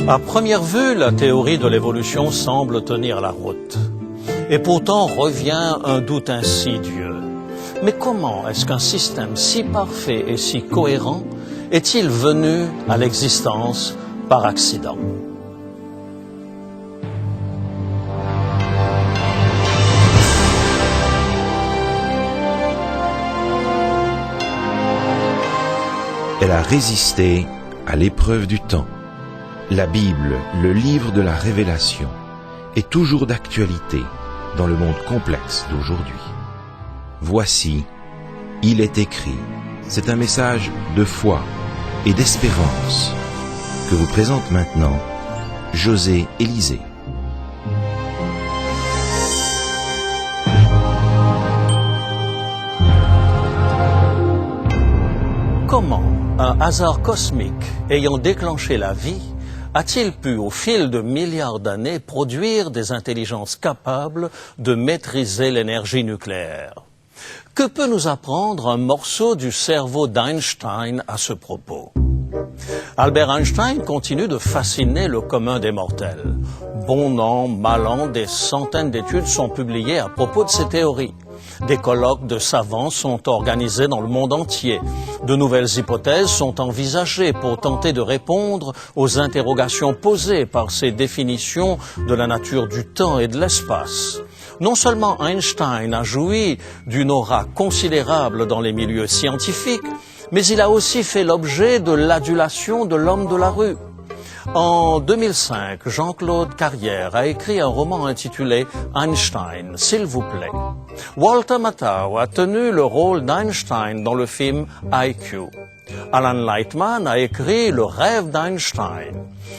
À première vue, la théorie de l'évolution semble tenir la route. Et pourtant revient un doute insidieux. Mais comment est-ce qu'un système si parfait et si cohérent est-il venu à l'existence par accident? Elle a résisté à l'épreuve du temps. La Bible, le livre de la révélation, est toujours d'actualité dans le monde complexe d'aujourd'hui. Voici, il est écrit. C'est un message de foi et d'espérance que vous présente maintenant José Élysée. Comment un hasard cosmique ayant déclenché la vie a-t-il pu, au fil de milliards d'années, produire des intelligences capables de maîtriser l'énergie nucléaire? Que peut nous apprendre un morceau du cerveau d'Einstein à ce propos? Albert Einstein continue de fasciner le commun des mortels. Bon an, mal an, des centaines d'études sont publiées à propos de ses théories. Des colloques de savants sont organisés dans le monde entier. De nouvelles hypothèses sont envisagées pour tenter de répondre aux interrogations posées par ces définitions de la nature du temps et de l'espace. Non seulement Einstein a joui d'une aura considérable dans les milieux scientifiques, mais il a aussi fait l'objet de l'adulation de l'homme de la rue. En 2005, Jean-Claude Carrière a écrit un roman intitulé Einstein, s'il vous plaît. Walter Matthau a tenu le rôle d'Einstein dans le film IQ. Alan Lightman a écrit Le rêve d'Einstein.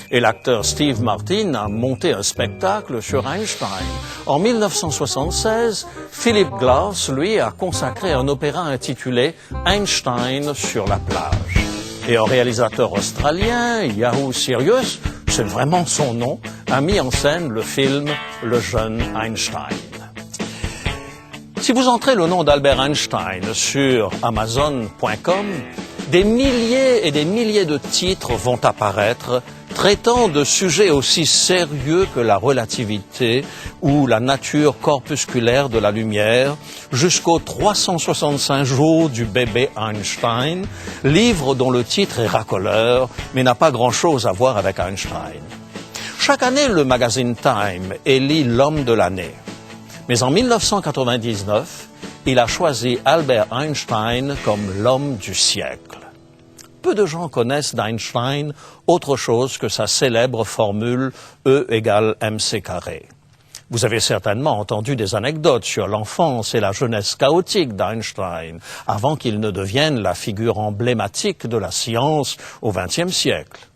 Et l'acteur Steve Martin a monté un spectacle sur Einstein. En 1976, Philip Glass, lui, a consacré un opéra intitulé Einstein sur la plage. Et un réalisateur australien, Yahoo Serious, c'est vraiment son nom, a mis en scène le film Le jeune Einstein. Si vous entrez le nom d'Albert Einstein sur Amazon.com, des milliers et des milliers de titres vont apparaître traitant de sujets aussi sérieux que la relativité ou la nature corpusculaire de la lumière, jusqu'aux 365 jours du bébé Einstein, livre dont le titre est racoleur, mais n'a pas grand-chose à voir avec Einstein. Chaque année, le magazine Time élit l'homme de l'année. Mais en 1999, il a choisi Albert Einstein comme l'homme du siècle. Peu de gens connaissent d'Einstein autre chose que sa célèbre formule E égale mc². Vous avez certainement entendu des anecdotes sur l'enfance et la jeunesse chaotique d'Einstein, avant qu'il ne devienne la figure emblématique de la science au XXe siècle.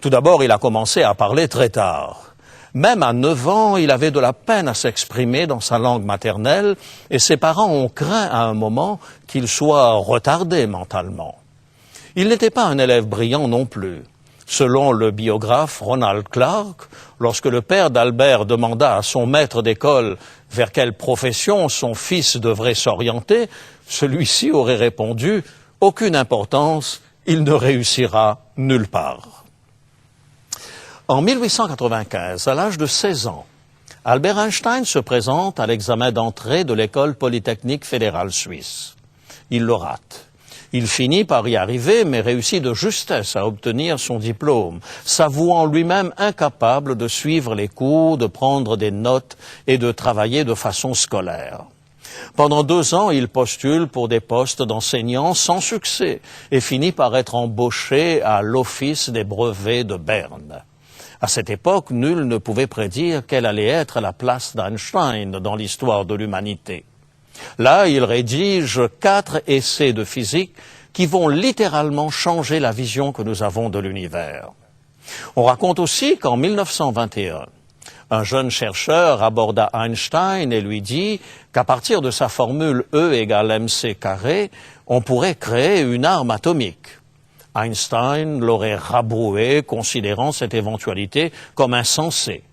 Tout d'abord, il a commencé à parler très tard. Même à 9 ans, il avait de la peine à s'exprimer dans sa langue maternelle et ses parents ont craint à un moment qu'il soit retardé mentalement. Il n'était pas un élève brillant non plus. Selon le biographe Ronald Clark, lorsque le père d'Albert demanda à son maître d'école vers quelle profession son fils devrait s'orienter, celui-ci aurait répondu « Aucune importance, il ne réussira nulle part ». En 1895, à l'âge de 16 ans, Albert Einstein se présente à l'examen d'entrée de l'École polytechnique fédérale suisse. Il le rate. Il finit par y arriver, mais réussit de justesse à obtenir son diplôme, s'avouant lui-même incapable de suivre les cours, de prendre des notes et de travailler de façon scolaire. Pendant 2 ans, il postule pour des postes d'enseignant sans succès et finit par être embauché à l'Office des brevets de Berne. À cette époque, nul ne pouvait prédire quelle allait être la place d'Einstein dans l'histoire de l'humanité. Là, il rédige 4 essais de physique qui vont littéralement changer la vision que nous avons de l'univers. On raconte aussi qu'en 1921, un jeune chercheur aborda Einstein et lui dit qu'à partir de sa formule E égale mc², on pourrait créer une arme atomique. Einstein l'aurait rabroué, considérant cette éventualité comme insensée.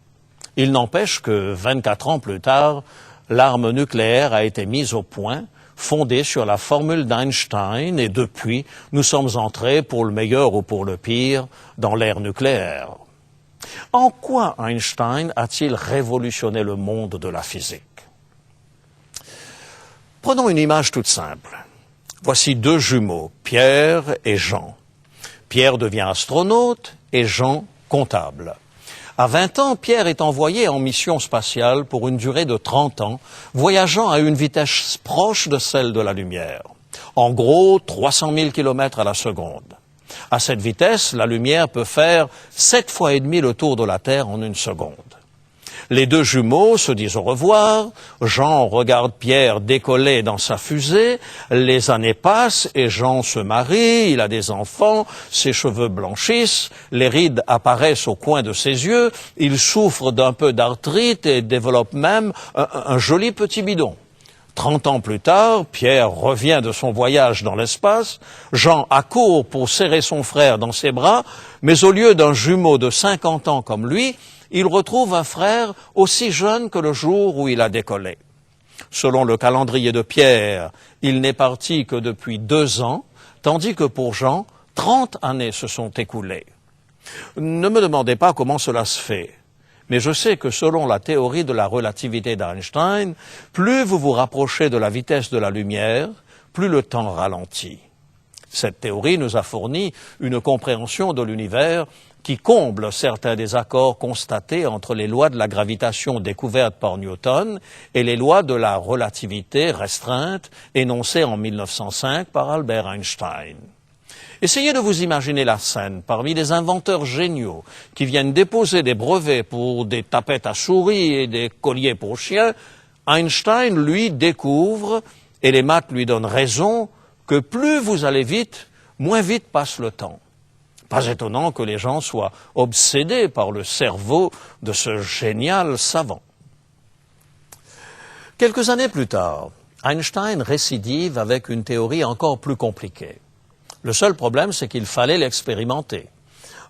Il n'empêche que 24 ans plus tard, l'arme nucléaire a été mise au point, fondée sur la formule d'Einstein, et depuis, nous sommes entrés, pour le meilleur ou pour le pire, dans l'ère nucléaire. En quoi Einstein a-t-il révolutionné le monde de la physique? Prenons une image toute simple. Voici deux jumeaux, Pierre et Jean. Pierre devient astronaute et Jean comptable. À 20 ans, Pierre est envoyé en mission spatiale pour une durée de 30 ans, voyageant à une vitesse proche de celle de la lumière. En gros, 300 000 km à la seconde. À cette vitesse, la lumière peut faire 7 fois et demi le tour de la Terre en une seconde. Les deux jumeaux se disent au revoir, Jean regarde Pierre décoller dans sa fusée, les années passent et Jean se marie, il a des enfants, ses cheveux blanchissent, les rides apparaissent au coin de ses yeux, il souffre d'un peu d'arthrite et développe même un joli petit bidon. 30 ans plus tard, Pierre revient de son voyage dans l'espace, Jean accourt pour serrer son frère dans ses bras, mais au lieu d'un jumeau de 50 ans comme lui, il retrouve un frère aussi jeune que le jour où il a décollé. Selon le calendrier de Pierre, il n'est parti que depuis 2 ans, tandis que pour Jean, 30 années se sont écoulées. Ne me demandez pas comment cela se fait, mais je sais que selon la théorie de la relativité d'Einstein, plus vous vous rapprochez de la vitesse de la lumière, plus le temps ralentit. Cette théorie nous a fourni une compréhension de l'univers qui comble certains des accords constatés entre les lois de la gravitation découvertes par Newton et les lois de la relativité restreinte énoncées en 1905 par Albert Einstein. Essayez de vous imaginer la scène parmi des inventeurs géniaux qui viennent déposer des brevets pour des tapettes à souris et des colliers pour chiens. Einstein, lui, découvre, et les maths lui donnent raison, que plus vous allez vite, moins vite passe le temps. Pas étonnant que les gens soient obsédés par le cerveau de ce génial savant. Quelques années plus tard, Einstein récidive avec une théorie encore plus compliquée. Le seul problème, c'est qu'il fallait l'expérimenter.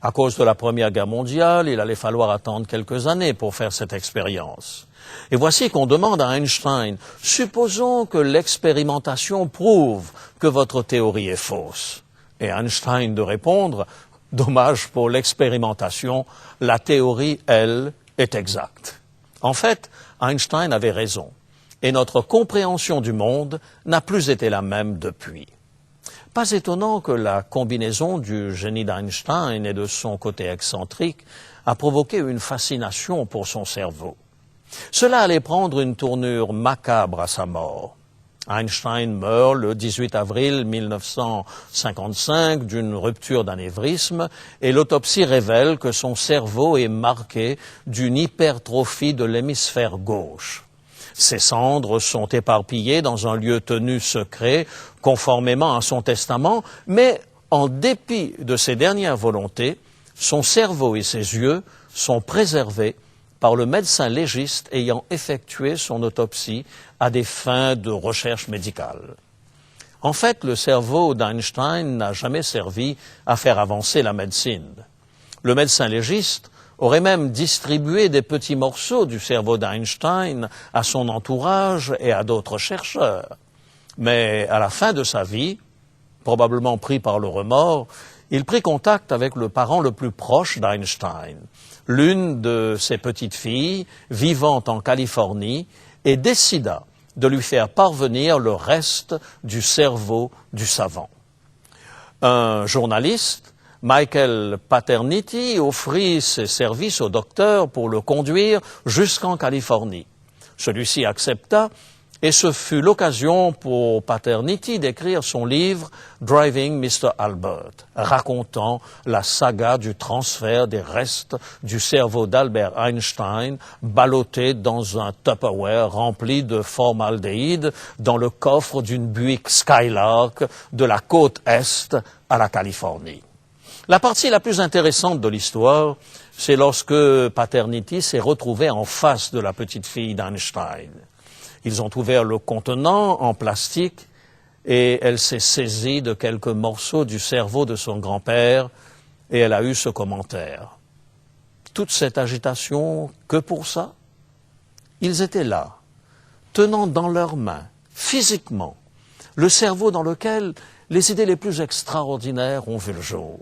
À cause de la Première Guerre mondiale, il allait falloir attendre quelques années pour faire cette expérience. Et voici qu'on demande à Einstein, supposons que l'expérimentation prouve que votre théorie est fausse. Et Einstein de répondre, dommage pour l'expérimentation, la théorie, elle, est exacte. En fait, Einstein avait raison, et notre compréhension du monde n'a plus été la même depuis. Pas étonnant que la combinaison du génie d'Einstein et de son côté excentrique a provoqué une fascination pour son cerveau. Cela allait prendre une tournure macabre à sa mort. Einstein meurt le 18 avril 1955 d'une rupture d'anévrisme et l'autopsie révèle que son cerveau est marqué d'une hypertrophie de l'hémisphère gauche. Ses cendres sont éparpillées dans un lieu tenu secret, conformément à son testament, mais en dépit de ses dernières volontés, son cerveau et ses yeux sont préservés par le médecin légiste ayant effectué son autopsie à des fins de recherche médicale. En fait, le cerveau d'Einstein n'a jamais servi à faire avancer la médecine. Le médecin légiste aurait même distribué des petits morceaux du cerveau d'Einstein à son entourage et à d'autres chercheurs. Mais à la fin de sa vie, probablement pris par le remords, il prit contact avec le parent le plus proche d'Einstein, l'une de ses petites filles vivant en Californie, et décida de lui faire parvenir le reste du cerveau du savant. Un journaliste, Michael Paterniti, offrit ses services au docteur pour le conduire jusqu'en Californie. Celui-ci accepta et ce fut l'occasion pour Paterniti d'écrire son livre « Driving Mr. Albert », racontant la saga du transfert des restes du cerveau d'Albert Einstein ballotté dans un Tupperware rempli de formaldéhyde dans le coffre d'une Buick Skylark de la côte Est à la Californie. La partie la plus intéressante de l'histoire, c'est lorsque Paterniti s'est retrouvé en face de la petite fille d'Einstein. Ils ont ouvert le contenant en plastique et elle s'est saisie de quelques morceaux du cerveau de son grand-père et elle a eu ce commentaire. Toute cette agitation, que pour ça? Ils étaient là, tenant dans leurs mains, physiquement, le cerveau dans lequel les idées les plus extraordinaires ont vu le jour.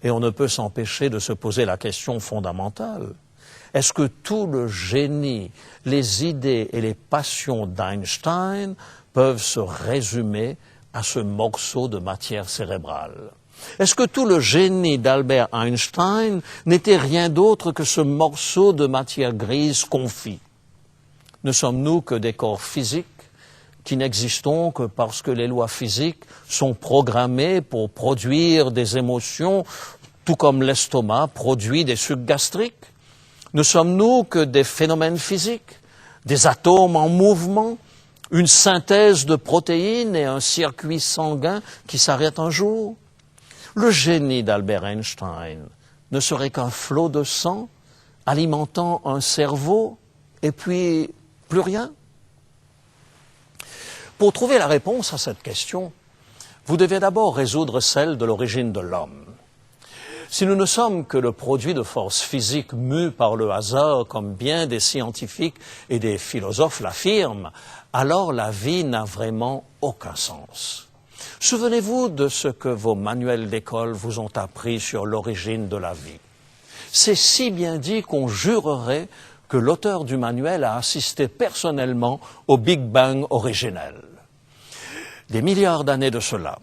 Et on ne peut s'empêcher de se poser la question fondamentale. Est-ce que tout le génie, les idées et les passions d'Einstein peuvent se résumer à ce morceau de matière cérébrale? Est-ce que tout le génie d'Albert Einstein n'était rien d'autre que ce morceau de matière grise confit? Ne sommes-nous que des corps physiques qui n'existons que parce que les lois physiques sont programmées pour produire des émotions, tout comme l'estomac produit des sucs gastriques? Ne sommes-nous que des phénomènes physiques, des atomes en mouvement, une synthèse de protéines et un circuit sanguin qui s'arrête un jour? Le génie d'Albert Einstein ne serait qu'un flot de sang alimentant un cerveau et puis plus rien? Pour trouver la réponse à cette question, vous devez d'abord résoudre celle de l'origine de l'homme. Si nous ne sommes que le produit de forces physiques mues par le hasard, comme bien des scientifiques et des philosophes l'affirment, alors la vie n'a vraiment aucun sens. Souvenez-vous de ce que vos manuels d'école vous ont appris sur l'origine de la vie. C'est si bien dit qu'on jurerait que l'auteur du manuel a assisté personnellement au Big Bang originel. Des milliards d'années de cela,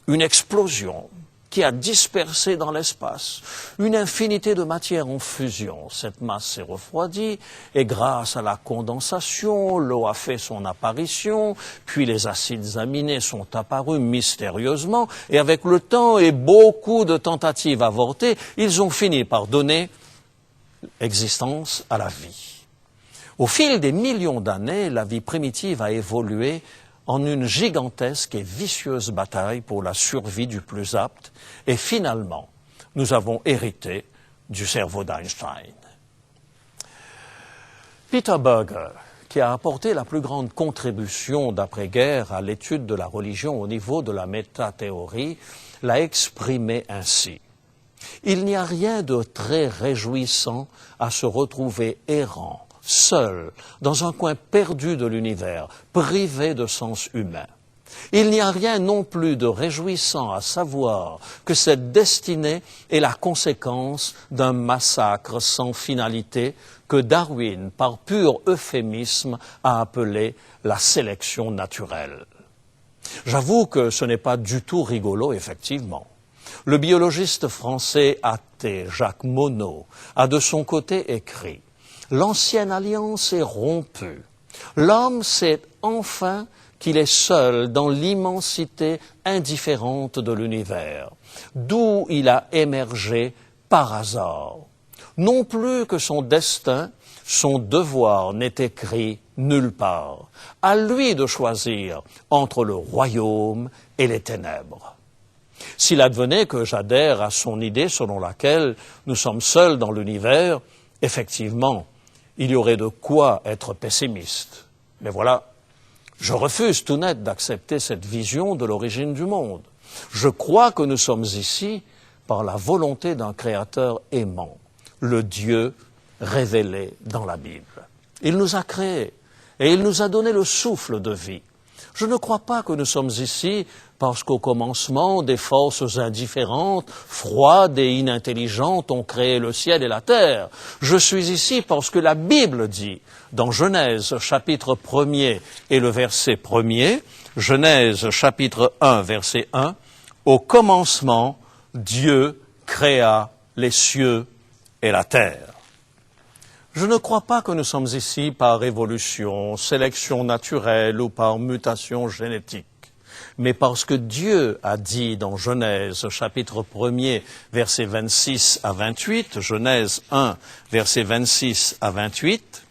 une explosion qui a dispersé dans l'espace une infinité de matière en fusion. Cette masse s'est refroidie et grâce à la condensation, l'eau a fait son apparition, puis les acides aminés sont apparus mystérieusement et avec le temps et beaucoup de tentatives avortées, ils ont fini par donner existence à la vie. Au fil des millions d'années, la vie primitive a évolué en une gigantesque et vicieuse bataille pour la survie du plus apte, et finalement, nous avons hérité du cerveau d'Einstein. Peter Berger, qui a apporté la plus grande contribution d'après-guerre à l'étude de la religion au niveau de la métathéorie, l'a exprimé ainsi. Il n'y a rien de très réjouissant à se retrouver errant, seul, dans un coin perdu de l'univers, privé de sens humain. Il n'y a rien non plus de réjouissant à savoir que cette destinée est la conséquence d'un massacre sans finalité que Darwin, par pur euphémisme, a appelé la sélection naturelle. J'avoue que ce n'est pas du tout rigolo, effectivement. Le biologiste français athée Jacques Monod a de son côté écrit « L'ancienne alliance est rompue. L'homme sait enfin qu'il est seul dans l'immensité indifférente de l'univers, d'où il a émergé par hasard. Non plus que son destin, son devoir n'est écrit nulle part. À lui de choisir entre le royaume et les ténèbres. » S'il advenait que j'adhère à son idée selon laquelle nous sommes seuls dans l'univers, effectivement, il y aurait de quoi être pessimiste. Mais voilà, je refuse tout net d'accepter cette vision de l'origine du monde. Je crois que nous sommes ici par la volonté d'un créateur aimant, le Dieu révélé dans la Bible. Il nous a créés et il nous a donné le souffle de vie. Je ne crois pas que nous sommes ici parce qu'au commencement, des forces indifférentes, froides et inintelligentes ont créé le ciel et la terre. Je suis ici parce que la Bible dit, dans Genèse chapitre 1er et le verset 1er, Genèse chapitre 1, verset 1, « Au commencement, Dieu créa les cieux et la terre. » Je ne crois pas que nous sommes ici par évolution, sélection naturelle ou par mutation génétique, mais parce que Dieu a dit dans Genèse chapitre 1er, versets 26 à 28, Genèse 1, versets 26 à 28,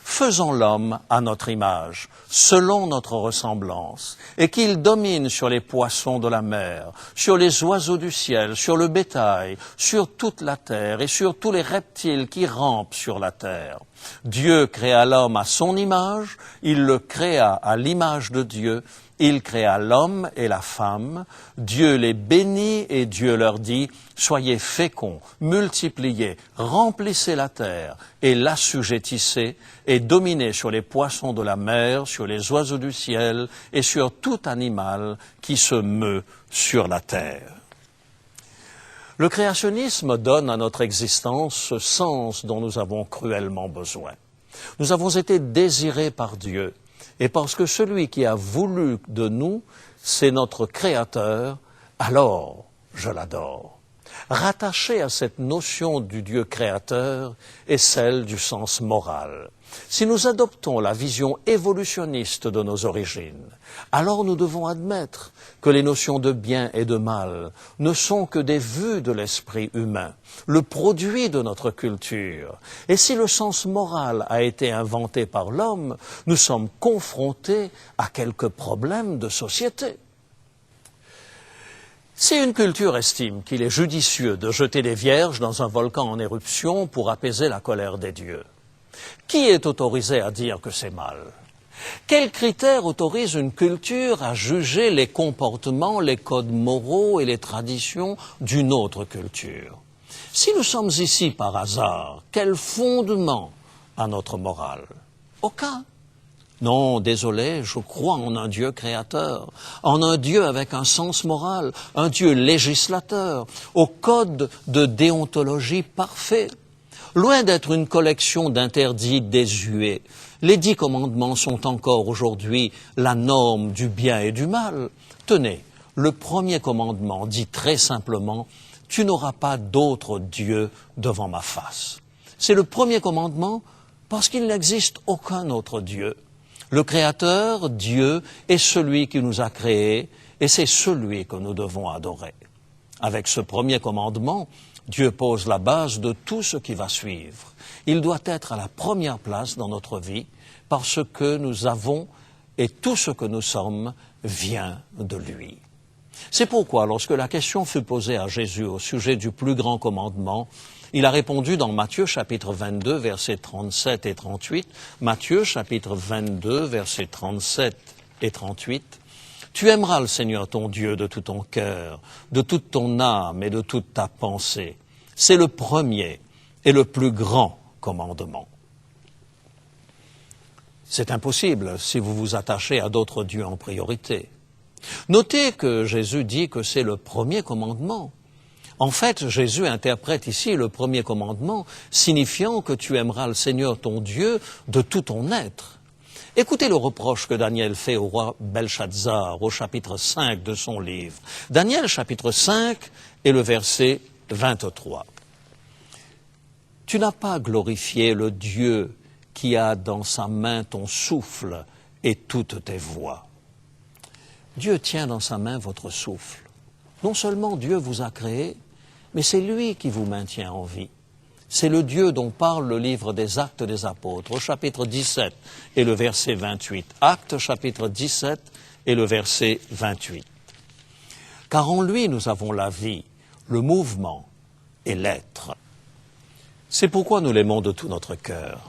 « Faisons l'homme à notre image, selon notre ressemblance, et qu'il domine sur les poissons de la mer, sur les oiseaux du ciel, sur le bétail, sur toute la terre et sur tous les reptiles qui rampent sur la terre. Dieu créa l'homme à son image, il le créa à l'image de Dieu, il créa l'homme et la femme, Dieu les bénit et Dieu leur dit, soyez féconds, multipliez, remplissez la terre et l'assujettissez et dominez sur les poissons de la mer, sur les oiseaux du ciel et sur tout animal qui se meut sur la terre. » Le créationnisme donne à notre existence ce sens dont nous avons cruellement besoin. Nous avons été désirés par Dieu, et parce que celui qui a voulu de nous, c'est notre Créateur, alors je l'adore. Rattachée à cette notion du Dieu créateur est celle du sens moral. Si nous adoptons la vision évolutionniste de nos origines, alors nous devons admettre que les notions de bien et de mal ne sont que des vues de l'esprit humain, le produit de notre culture. Et si le sens moral a été inventé par l'homme, nous sommes confrontés à quelques problèmes de société. Si une culture estime qu'il est judicieux de jeter des vierges dans un volcan en éruption pour apaiser la colère des dieux, qui est autorisé à dire que c'est mal? Quels critères autorisent une culture à juger les comportements, les codes moraux et les traditions d'une autre culture? Si nous sommes ici par hasard, quel fondement a notre morale? Aucun. Non, désolé, je crois en un Dieu créateur, en un Dieu avec un sens moral, un Dieu législateur, au code de déontologie parfait. Loin d'être une collection d'interdits désuets, les 10 commandements sont encore aujourd'hui la norme du bien et du mal. Tenez, le premier commandement dit très simplement « Tu n'auras pas d'autre Dieu devant ma face ». C'est le premier commandement parce qu'il n'existe aucun autre Dieu. Le Créateur, Dieu, est celui qui nous a créés et c'est celui que nous devons adorer. Avec ce premier commandement, Dieu pose la base de tout ce qui va suivre. Il doit être à la première place dans notre vie parce que nous avons et tout ce que nous sommes vient de lui. C'est pourquoi, lorsque la question fut posée à Jésus au sujet du plus grand commandement, il a répondu dans Matthieu chapitre 22, versets 37 et 38, Matthieu chapitre 22, versets 37 et 38, « Tu aimeras le Seigneur ton Dieu de tout ton cœur, de toute ton âme et de toute ta pensée. C'est le premier et le plus grand commandement. » C'est impossible si vous vous attachez à d'autres dieux en priorité. Notez que Jésus dit que c'est le premier commandement. En fait, Jésus interprète ici le premier commandement, signifiant que tu aimeras le Seigneur ton Dieu de tout ton être. Écoutez le reproche que Daniel fait au roi Belshazzar au chapitre 5 de son livre. Daniel chapitre 5 et le verset 23. « Tu n'as pas glorifié le Dieu qui a dans sa main ton souffle et toutes tes voies. » Dieu tient dans sa main votre souffle. Non seulement Dieu vous a créé, mais c'est lui qui vous maintient en vie. C'est le Dieu dont parle le livre des Actes des Apôtres, au chapitre 17 et le verset 28. Actes chapitre 17 et le verset 28. Car en lui nous avons la vie, le mouvement et l'être. C'est pourquoi nous l'aimons de tout notre cœur,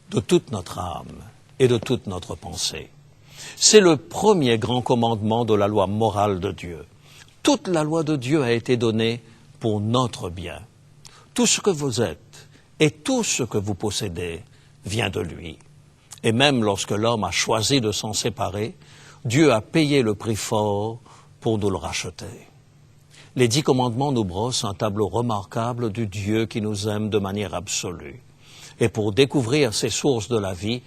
de toute notre âme et de toute notre pensée. C'est le premier grand commandement de la loi morale de Dieu. Toute la loi de Dieu a été donnée pour notre bien. Tout ce que vous êtes et tout ce que vous possédez vient de lui. Et même lorsque l'homme a choisi de s'en séparer, Dieu a payé le prix fort pour nous le racheter. Les 10 commandements nous brossent un tableau remarquable du Dieu qui nous aime de manière absolue. Et pour découvrir ces sources de la vie,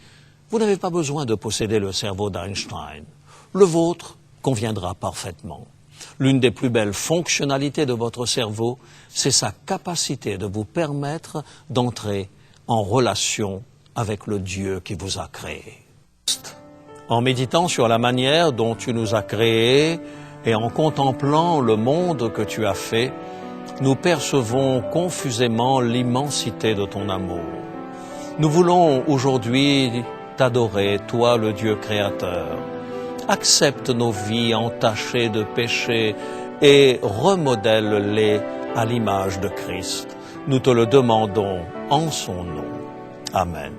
vous n'avez pas besoin de posséder le cerveau d'Einstein. Le vôtre conviendra parfaitement. L'une des plus belles fonctionnalités de votre cerveau, c'est sa capacité de vous permettre d'entrer en relation avec le Dieu qui vous a créé. En méditant sur la manière dont tu nous as créés et en contemplant le monde que tu as fait, nous percevons confusément l'immensité de ton amour. Nous voulons aujourd'hui t'adorer, toi le Dieu créateur. Accepte nos vies entachées de péché et remodèle-les à l'image de Christ. Nous te le demandons en son nom. Amen.